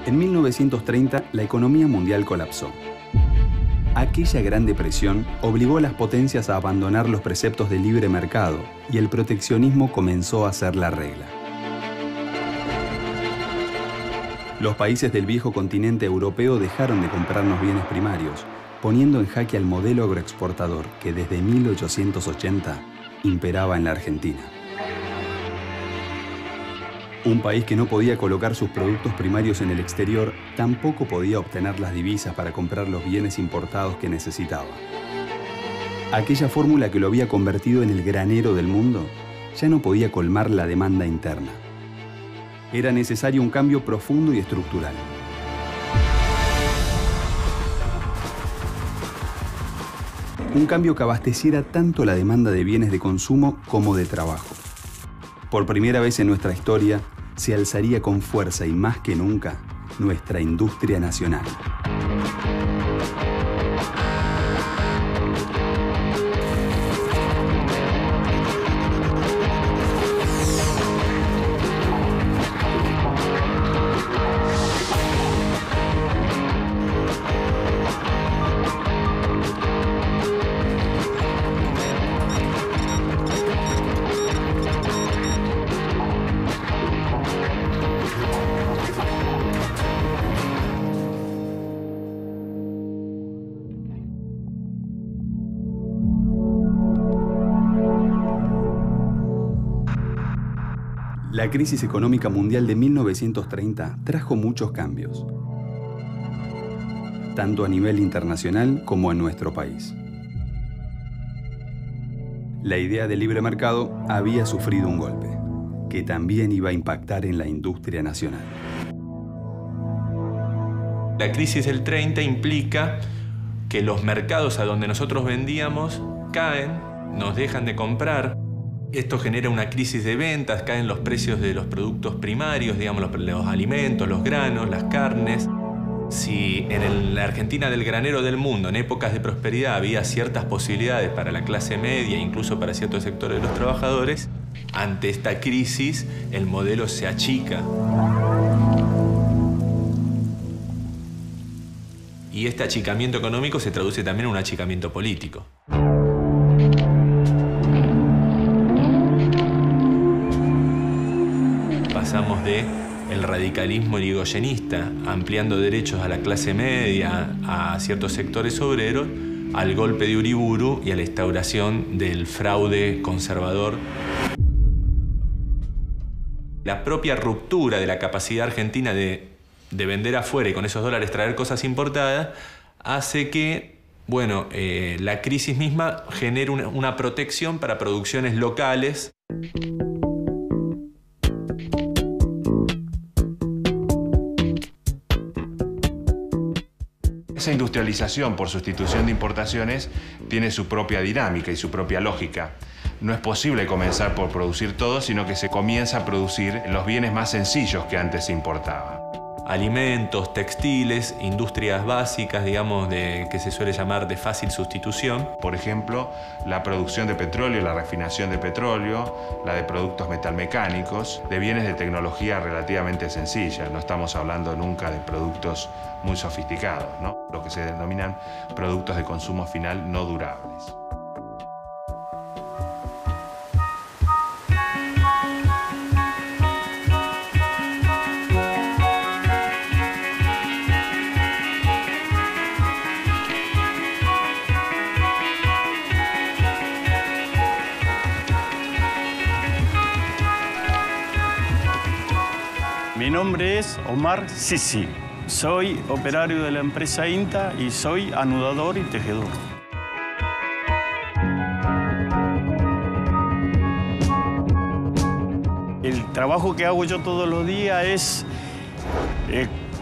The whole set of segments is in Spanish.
En 1930, la economía mundial colapsó. Aquella Gran Depresión obligó a las potencias a abandonar los preceptos del libre mercado y el proteccionismo comenzó a ser la regla. Los países del viejo continente europeo dejaron de comprarnos bienes primarios, poniendo en jaque al modelo agroexportador que desde 1880 imperaba en la Argentina. Un país que no podía colocar sus productos primarios en el exterior, tampoco podía obtener las divisas para comprar los bienes importados que necesitaba. Aquella fórmula que lo había convertido en el granero del mundo, ya no podía colmar la demanda interna. Era necesario un cambio profundo y estructural. Un cambio que abasteciera tanto la demanda de bienes de consumo como de trabajo. Por primera vez en nuestra historia, se alzaría con fuerza y más que nunca nuestra industria nacional. La crisis económica mundial de 1930 trajo muchos cambios, tanto a nivel internacional como en nuestro país. La idea del libre mercado había sufrido un golpe, que también iba a impactar en la industria nacional. La crisis del 30 implica que los mercados a donde nosotros vendíamos caen, nos dejan de comprar. Esto genera una crisis de ventas, caen los precios de los productos primarios, digamos, los alimentos, los granos, las carnes. Si en la Argentina del granero del mundo, en épocas de prosperidad, había ciertas posibilidades para la clase media, incluso para ciertos sectores de los trabajadores, ante esta crisis el modelo se achica. Y este achicamiento económico se traduce también en un achicamiento político. Pasamos del radicalismo irigoyenista, ampliando derechos a la clase media, a ciertos sectores obreros, al golpe de Uriburu y a la instauración del fraude conservador. La propia ruptura de la capacidad argentina de vender afuera y con esos dólares traer cosas importadas hace que, bueno, la crisis misma genere una protección para producciones locales. Esa industrialización por sustitución de importaciones tiene su propia dinámica y su propia lógica. No es posible comenzar por producir todo, sino que se comienza a producir los bienes más sencillos que antes se importaban. Alimentos, textiles, industrias básicas, digamos, que se suele llamar de fácil sustitución. Por ejemplo, la producción de petróleo, la refinación de petróleo, la de productos metalmecánicos, de bienes de tecnología relativamente sencilla. No estamos hablando nunca de productos muy sofisticados, ¿no? Lo que se denominan productos de consumo final no durables. Mi nombre es Omar Sisi. Soy operario de la empresa INTA y soy anudador y tejedor. El trabajo que hago yo todos los días es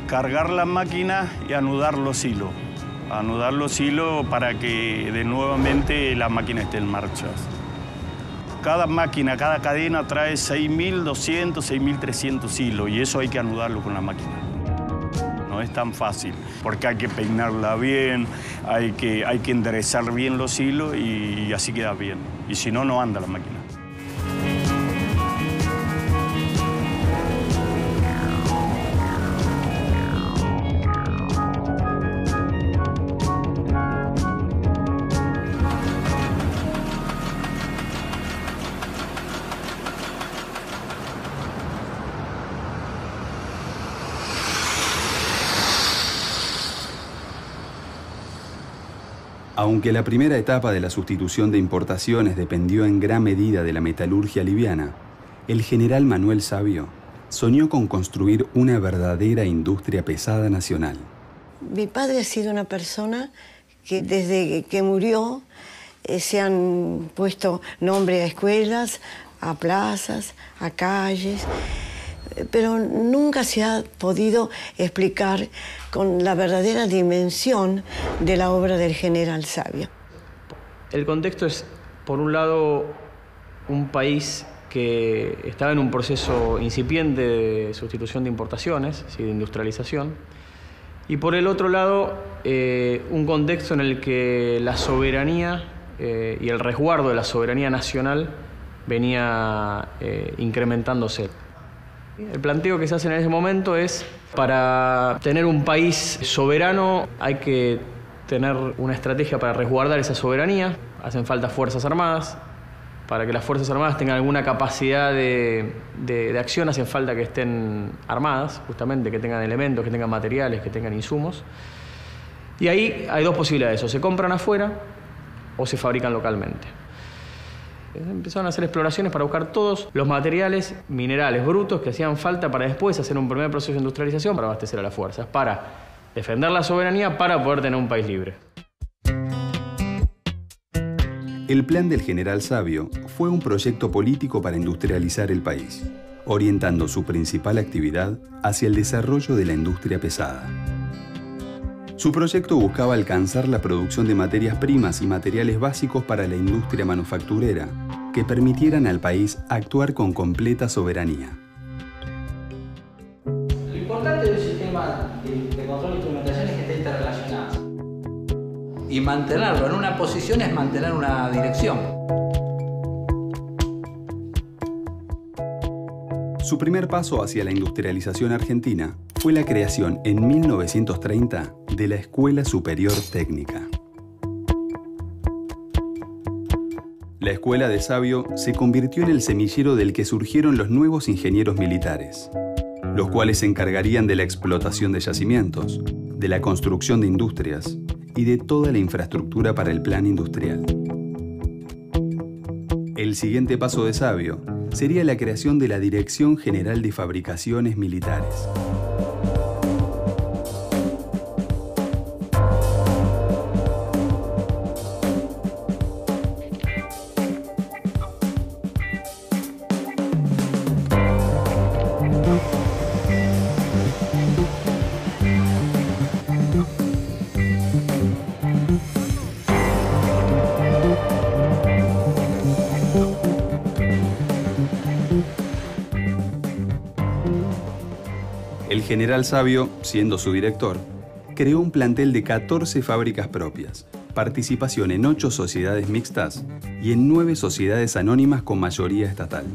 cargar la máquina y anudar los hilos. Anudar los hilos para que nuevamente la máquina esté en marcha. Cada máquina, cada cadena trae 6.200, 6.300 hilos y eso hay que anudarlo con la máquina. No es tan fácil, porque hay que peinarla bien, hay que enderezar bien los hilos y así queda bien. Y si no, no anda la máquina. Aunque la primera etapa de la sustitución de importaciones dependió en gran medida de la metalurgia liviana, el general Manuel Savio soñó con construir una verdadera industria pesada nacional. Mi padre ha sido una persona que desde que murió se han puesto nombre a escuelas, a plazas, a calles, pero nunca se ha podido explicar con la verdadera dimensión de la obra del general Savio. El contexto es, por un lado, un país que estaba en un proceso incipiente de sustitución de importaciones, ¿sí?, de industrialización, y por el otro lado, un contexto en el que la soberanía y el resguardo de la soberanía nacional venía incrementándose. El planteo que se hace en ese momento es, para tener un país soberano hay que tener una estrategia para resguardar esa soberanía. Hacen falta fuerzas armadas. Para que las fuerzas armadas tengan alguna capacidad de acción, hacen falta que estén armadas, justamente, que tengan elementos, que tengan materiales, que tengan insumos. Y ahí hay dos posibilidades: o se compran afuera o se fabrican localmente. Empezaron a hacer exploraciones para buscar todos los materiales minerales brutos que hacían falta para después hacer un primer proceso de industrialización para abastecer a las fuerzas, para defender la soberanía, para poder tener un país libre. El plan del general Savio fue un proyecto político para industrializar el país, orientando su principal actividad hacia el desarrollo de la industria pesada. Su proyecto buscaba alcanzar la producción de materias primas y materiales básicos para la industria manufacturera que permitieran al país actuar con completa soberanía. Lo importante del sistema de control de instrumentación es que esté interrelacionado. Y mantenerlo en una posición es mantener una dirección. Su primer paso hacia la industrialización argentina fue la creación en 1930 de la Escuela Superior Técnica. La Escuela de Savio se convirtió en el semillero del que surgieron los nuevos ingenieros militares, los cuales se encargarían de la explotación de yacimientos, de la construcción de industrias y de toda la infraestructura para el plan industrial. El siguiente paso de Savio sería la creación de la Dirección General de Fabricaciones Militares. El general Savio, siendo su director, creó un plantel de 14 fábricas propias, participación en 8 sociedades mixtas y en 9 sociedades anónimas con mayoría estatal.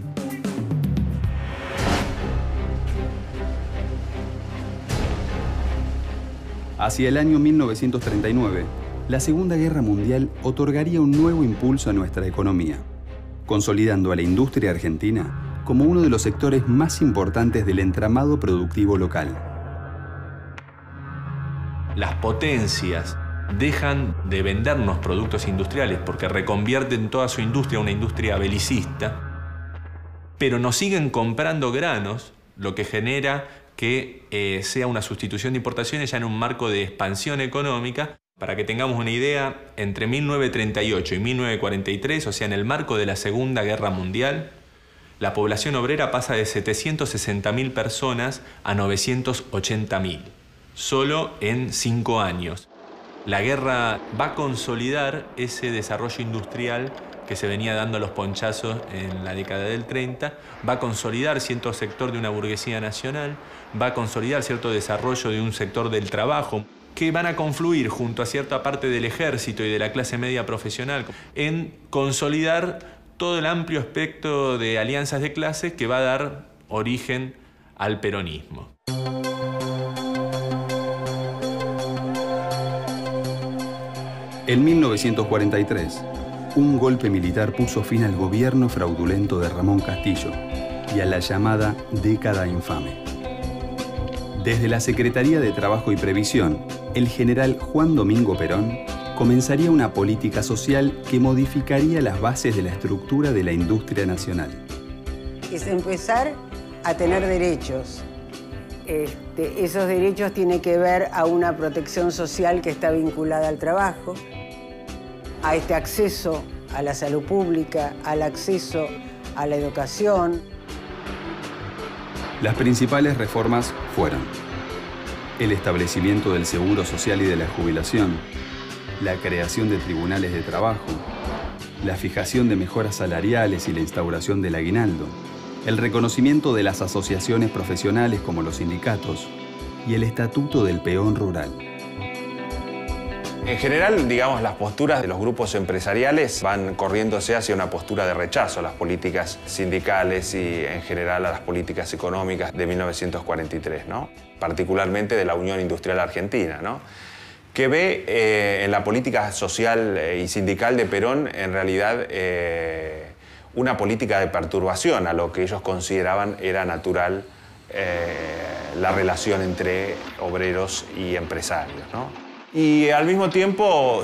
Hacia el año 1939, la Segunda Guerra Mundial otorgaría un nuevo impulso a nuestra economía, consolidando a la industria argentina como uno de los sectores más importantes del entramado productivo local. Las potencias dejan de vendernos productos industriales porque reconvierten toda su industria a una industria belicista, pero nos siguen comprando granos, lo que genera que sea una sustitución de importaciones ya en un marco de expansión económica. Para que tengamos una idea, entre 1938 y 1943, o sea, en el marco de la Segunda Guerra Mundial, la población obrera pasa de 760.000 personas a 980.000, solo en 5 años. La guerra va a consolidar ese desarrollo industrial que se venía dando a los ponchazos en la década del 30, va a consolidar cierto sector de una burguesía nacional, va a consolidar cierto desarrollo de un sector del trabajo, que van a confluir junto a cierta parte del ejército y de la clase media profesional en consolidar todo el amplio espectro de alianzas de clases que va a dar origen al peronismo. En 1943, un golpe militar puso fin al gobierno fraudulento de Ramón Castillo y a la llamada década infame. Desde la Secretaría de Trabajo y Previsión, el general Juan Domingo Perón comenzaría una política social que modificaría las bases de la estructura de la industria nacional. Es empezar a tener derechos. Esos derechos tienen que ver a una protección social que está vinculada al trabajo, a este acceso a la salud pública, al acceso a la educación. Las principales reformas fueron el establecimiento del seguro social y de la jubilación, la creación de tribunales de trabajo, la fijación de mejoras salariales y la instauración del aguinaldo, el reconocimiento de las asociaciones profesionales como los sindicatos y el estatuto del peón rural. En general, digamos, las posturas de los grupos empresariales van corriéndose hacia una postura de rechazo a las políticas sindicales y en general a las políticas económicas de 1943, ¿no? Particularmente de la Unión Industrial Argentina, ¿no? Que ve en la política social y sindical de Perón en realidad una política de perturbación a lo que ellos consideraban era natural la relación entre obreros y empresarios, ¿no? Y al mismo tiempo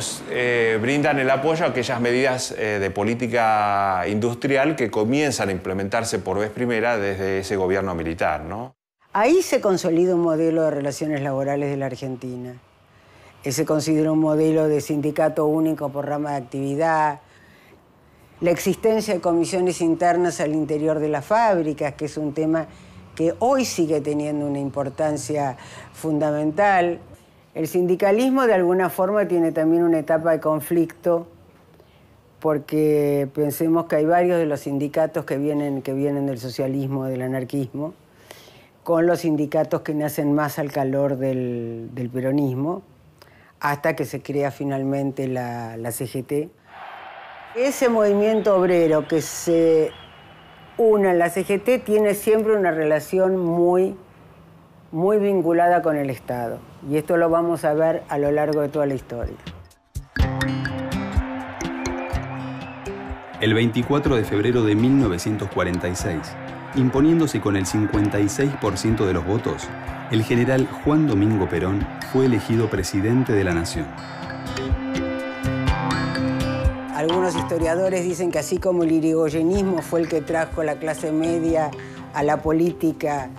brindan el apoyo a aquellas medidas de política industrial que comienzan a implementarse por vez primera desde ese gobierno militar, ¿no? Ahí se consolida un modelo de relaciones laborales de la Argentina. Se considera un modelo de sindicato único por rama de actividad, la existencia de comisiones internas al interior de las fábricas, que es un tema que hoy sigue teniendo una importancia fundamental. El sindicalismo de alguna forma tiene también una etapa de conflicto, porque pensemos que hay varios de los sindicatos que vienen del socialismo, del anarquismo, con los sindicatos que nacen más al calor del peronismo, hasta que se crea finalmente la CGT. Ese movimiento obrero que se une a la CGT tiene siempre una relación muy vinculada con el Estado. Y esto lo vamos a ver a lo largo de toda la historia. El 24 de febrero de 1946, imponiéndose con el 56% de los votos, el general Juan Domingo Perón fue elegido presidente de la Nación. Algunos historiadores dicen que así como el irigoyenismo fue el que trajo la clase media a la política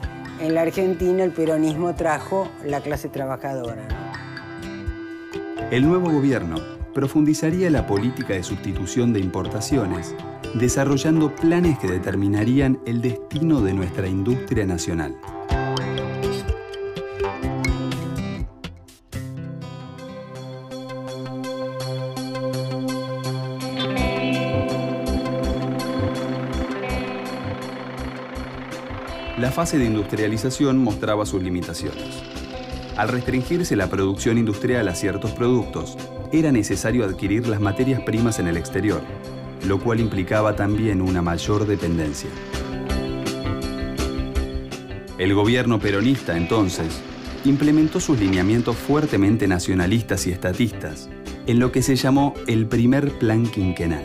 en la Argentina, el peronismo trajo la clase trabajadora. El nuevo gobierno profundizaría la política de sustitución de importaciones, desarrollando planes que determinarían el destino de nuestra industria nacional. La fase de industrialización mostraba sus limitaciones. Al restringirse la producción industrial a ciertos productos, era necesario adquirir las materias primas en el exterior, lo cual implicaba también una mayor dependencia. El gobierno peronista, entonces, implementó sus lineamientos fuertemente nacionalistas y estatistas, en lo que se llamó el primer plan quinquenal.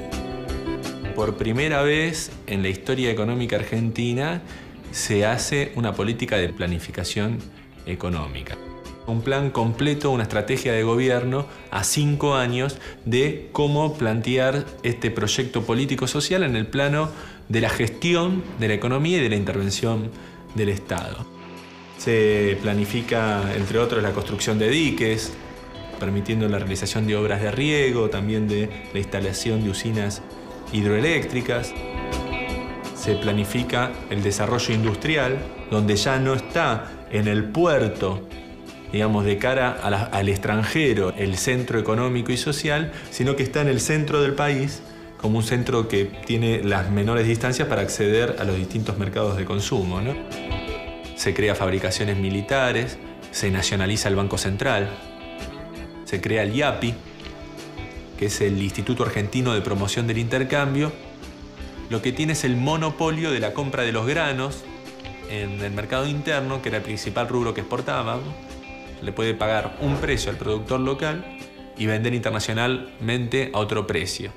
Por primera vez en la historia económica argentina, se hace una política de planificación económica. Un plan completo, una estrategia de gobierno a 5 años de cómo plantear este proyecto político-social en el plano de la gestión de la economía y de la intervención del Estado. Se planifica, entre otros, la construcción de diques, permitiendo la realización de obras de riego, también de la instalación de usinas hidroeléctricas. Se planifica el desarrollo industrial, donde ya no está en el puerto, digamos, de cara al extranjero, el centro económico y social, sino que está en el centro del país, como un centro que tiene las menores distancias para acceder a los distintos mercados de consumo, ¿no? Se crea fabricaciones militares, se nacionaliza el Banco Central, se crea el IAPI, que es el Instituto Argentino de Promoción del Intercambio. Lo que tiene es el monopolio de la compra de los granos en el mercado interno, que era el principal rubro que exportábamos. Le puede pagar un precio al productor local y vender internacionalmente a otro precio.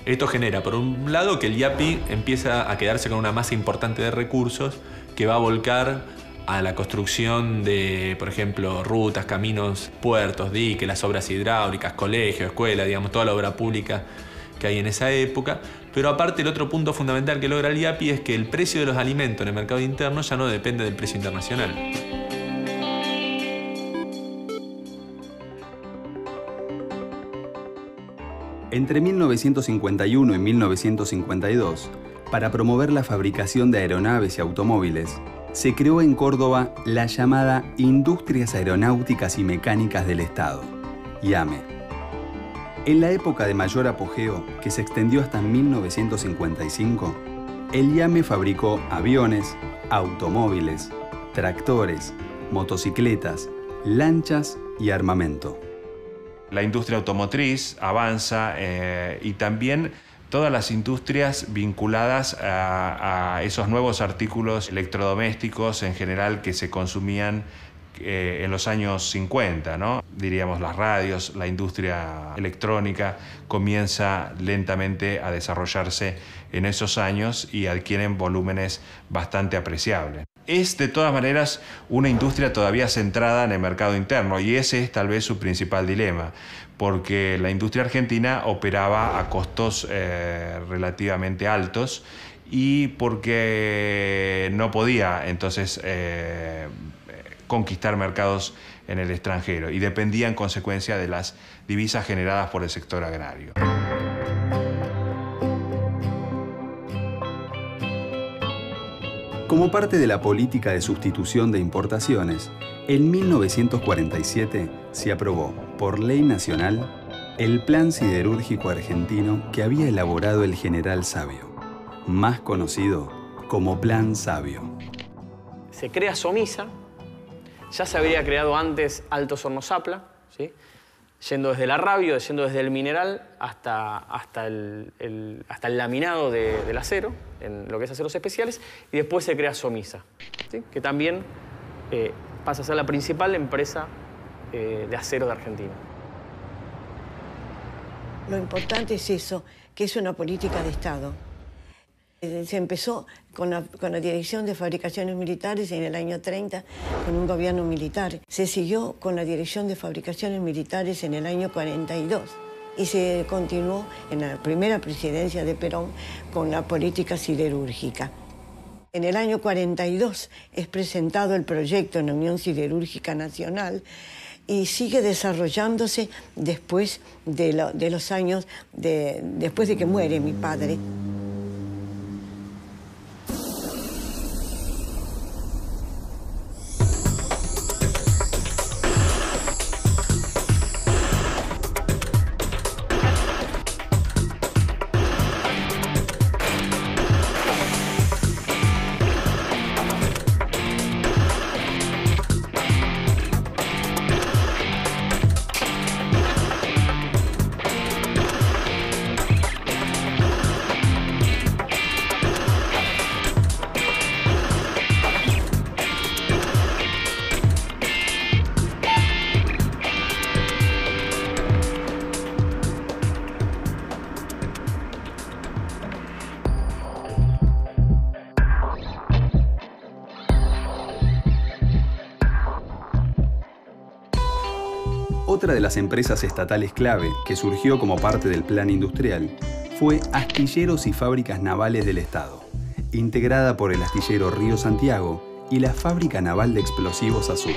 Esto genera, por un lado, que el IAPI empieza a quedarse con una masa importante de recursos que va a volcar a la construcción de, por ejemplo, rutas, caminos, puertos, diques, las obras hidráulicas, colegios, escuelas, digamos, toda la obra pública que hay en esa época. Pero aparte, el otro punto fundamental que logra el IAPI es que el precio de los alimentos en el mercado interno ya no depende del precio internacional. Entre 1951 y 1952, para promover la fabricación de aeronaves y automóviles, se creó en Córdoba la llamada Industrias Aeronáuticas y Mecánicas del Estado, IAME. En la época de mayor apogeo, que se extendió hasta 1955, el IAME fabricó aviones, automóviles, tractores, motocicletas, lanchas y armamento. La industria automotriz avanza y también todas las industrias vinculadas a esos nuevos artículos electrodomésticos en general que se consumían en los años 50, ¿no? Diríamos las radios, la industria electrónica comienza lentamente a desarrollarse en esos años y adquieren volúmenes bastante apreciables. Es de todas maneras una industria todavía centrada en el mercado interno y ese es tal vez su principal dilema, porque la industria argentina operaba a costos relativamente altos y porque no podía entonces conquistar mercados en el extranjero y dependía en consecuencia de las divisas generadas por el sector agrario. Como parte de la política de sustitución de importaciones, en 1947 se aprobó por ley nacional el Plan Siderúrgico Argentino que había elaborado el general Sabio, más conocido como Plan Sabio. Se crea SOMISA, ya se habría creado antes Altos Hornos Zapla, ¿sí? Yendo desde el arrabio, yendo desde el mineral hasta el laminado del acero, en lo que es aceros especiales, y después se crea SOMISA, ¿sí? Que también pasa a ser la principal empresa de acero de Argentina. Lo importante es eso, que es una política de Estado. Se empezó con la Dirección de Fabricaciones Militares en el año 30, con un gobierno militar. Se siguió con la Dirección de Fabricaciones Militares en el año 42 y se continuó en la primera presidencia de Perón con la política siderúrgica. En el año 42 es presentado el proyecto en la Unión Siderúrgica Nacional y sigue desarrollándose después de los años, después de que muere mi padre. Otra de las empresas estatales clave que surgió como parte del plan industrial fue Astilleros y Fábricas Navales del Estado, integrada por el astillero Río Santiago y la Fábrica Naval de Explosivos Azul.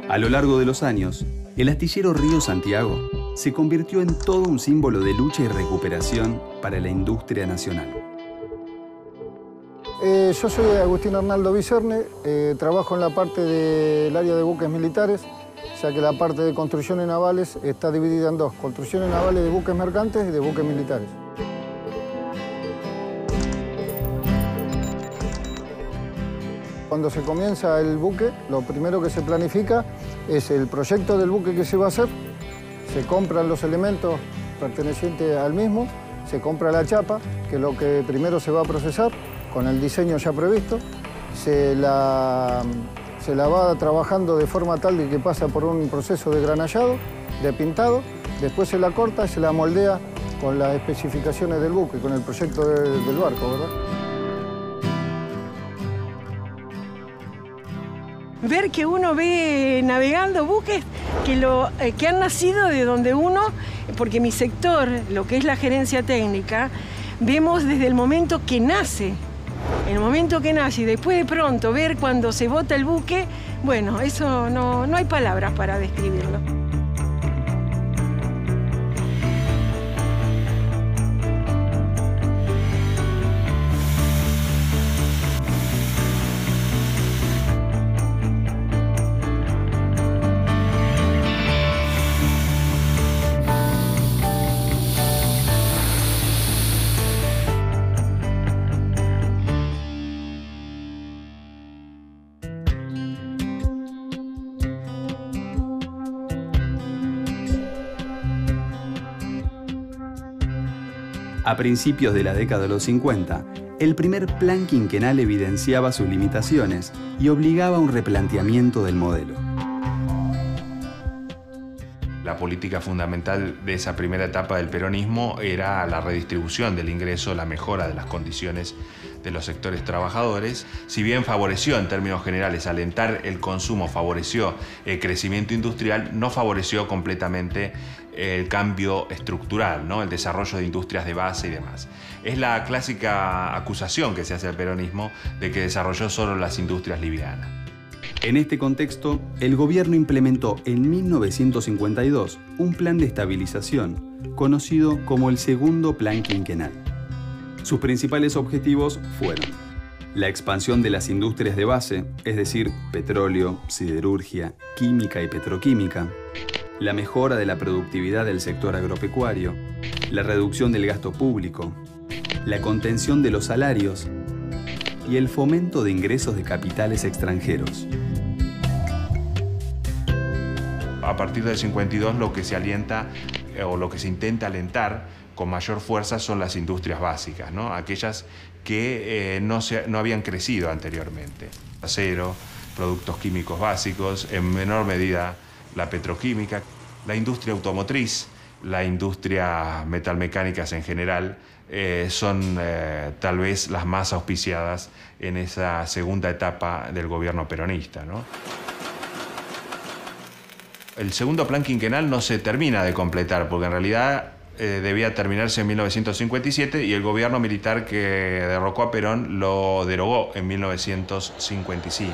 A lo largo de los años, el astillero Río Santiago se convirtió en todo un símbolo de lucha y recuperación para la industria nacional. Yo soy Agustín Arnaldo Vicerne, trabajo en la parte del área de buques militares, ya que la parte de construcciones navales está dividida en dos, construcciones navales de buques mercantes y de buques militares. Cuando se comienza el buque, lo primero que se planifica es el proyecto del buque que se va a hacer, se compran los elementos pertenecientes al mismo, se compra la chapa, que es lo que primero se va a procesar, con el diseño ya previsto, se la va trabajando de forma tal de que pasa por un proceso de granallado, de pintado, después se la corta y se la moldea con las especificaciones del buque, con el proyecto del barco, ¿verdad? ver que uno ve navegando buques que han nacido de donde uno, porque mi sector, lo que es la gerencia técnica, vemos desde el momento que nace. El momento que nace y después de pronto ver cuando se bota el buque, bueno, eso no hay palabras para describirlo. A principios de la década de los 50, el primer plan quinquenal evidenciaba sus limitaciones y obligaba a un replanteamiento del modelo. La política fundamental de esa primera etapa del peronismo era la redistribución del ingreso, la mejora de las condiciones de los sectores trabajadores. Si bien favoreció en términos generales alentar el consumo, favoreció el crecimiento industrial, no favoreció completamente el cambio estructural, ¿no? El desarrollo de industrias de base y demás. Es la clásica acusación que se hace al peronismo de que desarrolló solo las industrias livianas. En este contexto, el gobierno implementó en 1952 un plan de estabilización, conocido como el Segundo Plan Quinquenal. Sus principales objetivos fueron la expansión de las industrias de base, es decir, petróleo, siderurgia, química y petroquímica, la mejora de la productividad del sector agropecuario, la reducción del gasto público, la contención de los salarios y el fomento de ingresos de capitales extranjeros. A partir del 52 lo que se alienta o lo que se intenta alentar con mayor fuerza son las industrias básicas, ¿no? Aquellas que no habían crecido anteriormente. Acero, productos químicos básicos, en menor medida la petroquímica, la industria automotriz, la industria metalmecánicas en general, son tal vez las más auspiciadas en esa segunda etapa del gobierno peronista, ¿no? El segundo plan quinquenal no se termina de completar, porque en realidad debía terminarse en 1957 y el gobierno militar que derrocó a Perón lo derogó en 1955.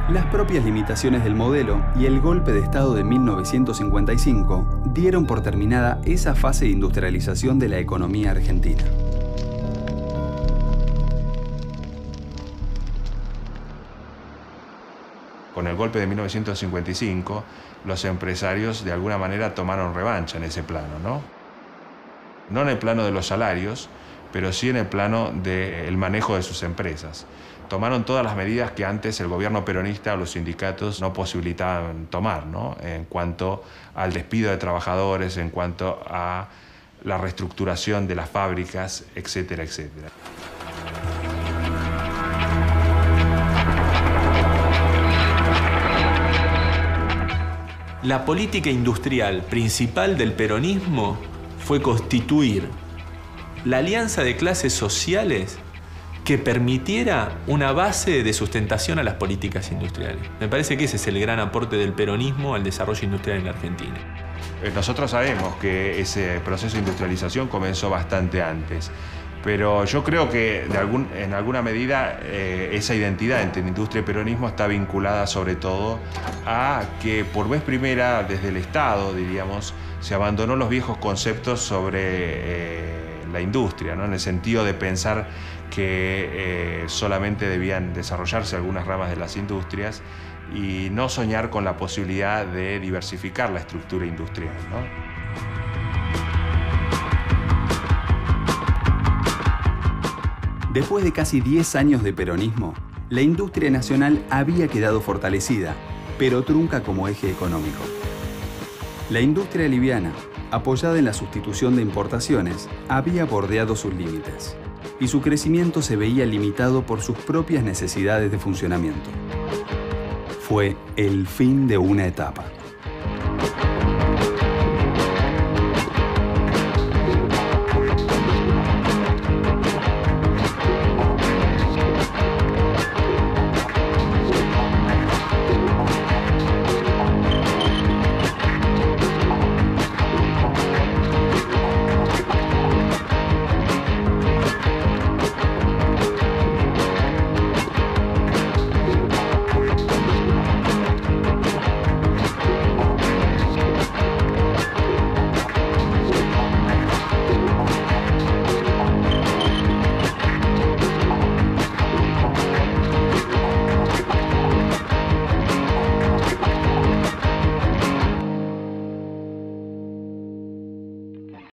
Las propias limitaciones del modelo y el golpe de Estado de 1955 dieron por terminada esa fase de industrialización de la economía argentina. Con el golpe de 1955, los empresarios de alguna manera tomaron revancha en ese plano, ¿no? No en el plano de los salarios, pero sí en el plano del manejo de sus empresas. Tomaron todas las medidas que antes el gobierno peronista o los sindicatos no posibilitaban tomar, ¿no? En cuanto al despido de trabajadores, en cuanto a la reestructuración de las fábricas, etcétera, etcétera. La política industrial principal del peronismo fue constituir la alianza de clases sociales que permitiera una base de sustentación a las políticas industriales. Me parece que ese es el gran aporte del peronismo al desarrollo industrial en la Argentina. Nosotros sabemos que ese proceso de industrialización comenzó bastante antes, pero yo creo que en alguna medida esa identidad entre industria y peronismo está vinculada sobre todo a que por vez primera desde el Estado, diríamos, se abandonó los viejos conceptos sobre la industria, ¿no? En el sentido de pensar que solamente debían desarrollarse algunas ramas de las industrias y no soñar con la posibilidad de diversificar la estructura industrial, ¿no? Después de casi 10 años de peronismo, la industria nacional había quedado fortalecida, pero trunca como eje económico. La industria liviana, apoyada en la sustitución de importaciones, había bordeado sus límites y su crecimiento se veía limitado por sus propias necesidades de funcionamiento. Fue el fin de una etapa.